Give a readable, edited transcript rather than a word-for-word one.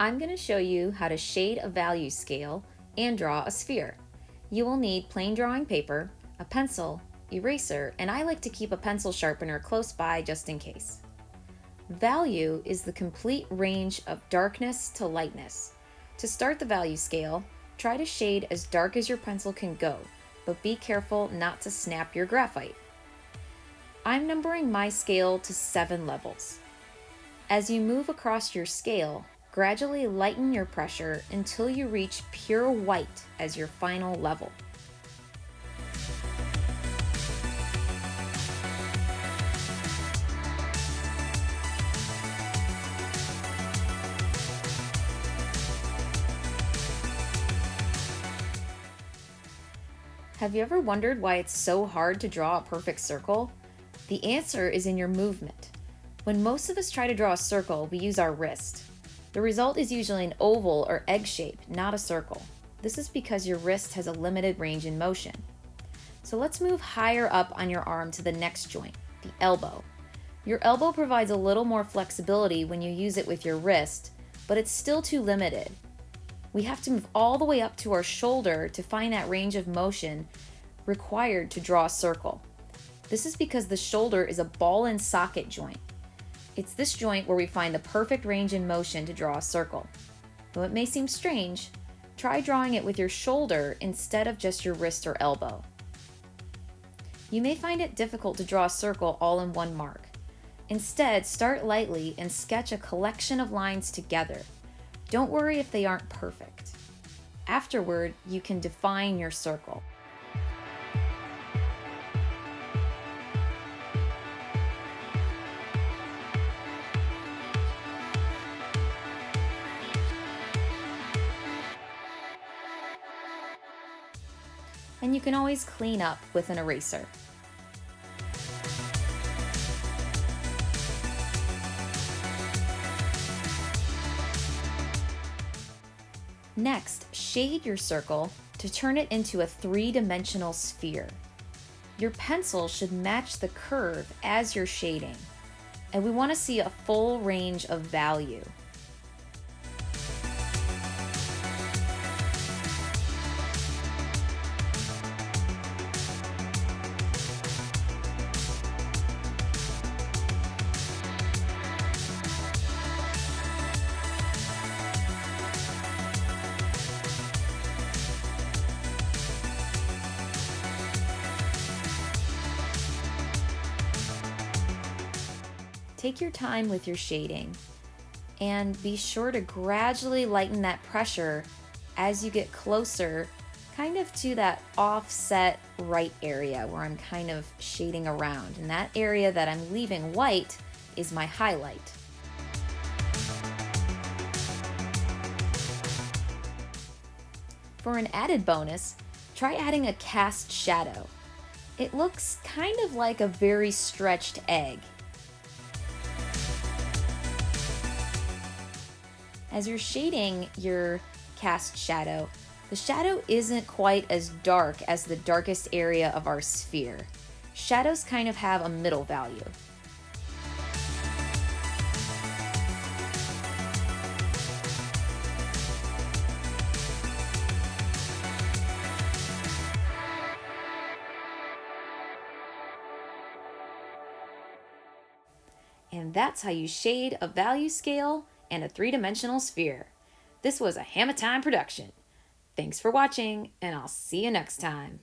I'm going to show you how to shade a value scale and draw a sphere. You will need plain drawing paper, a pencil, eraser, and I like to keep a pencil sharpener close by just in case. Value is the complete range of darkness to lightness. To start the value scale, try to shade as dark as your pencil can go, but be careful not to snap your graphite. I'm numbering my scale to 7 levels. As you move across your scale, gradually lighten your pressure until you reach pure white as your final level. Have you ever wondered why it's so hard to draw a perfect circle? The answer is in your movement. When most of us try to draw a circle, we use our wrist. The result is usually an oval or egg shape, not a circle. This is because your wrist has a limited range in motion. So let's move higher up on your arm to the next joint, the elbow. Your elbow provides a little more flexibility when you use it with your wrist, but it's still too limited. We have to move all the way up to our shoulder to find that range of motion required to draw a circle. This is because the shoulder is a ball and socket joint. It's this joint where we find the perfect range in motion to draw a circle. Though it may seem strange, try drawing it with your shoulder instead of just your wrist or elbow. You may find it difficult to draw a circle all in one mark. Instead, start lightly and sketch a collection of lines together. Don't worry if they aren't perfect. Afterward, you can define your circle. And you can always clean up with an eraser. Next, shade your circle to turn it into a three-dimensional sphere. Your pencil should match the curve as you're shading, and we want to see a full range of value. Take your time with your shading and be sure to gradually lighten that pressure as you get closer kind of to that offset right area where I'm kind of shading around. And that area that I'm leaving white is my highlight. For an added bonus, try adding a cast shadow. It looks kind of like a very stretched egg. As you're shading your cast shadow, the shadow isn't quite as dark as the darkest area of our sphere. Shadows kind of have a middle value. And that's how you shade a value scale and a three-dimensional sphere. This was a Hammer Time production. Thanks for watching, and I'll see you next time.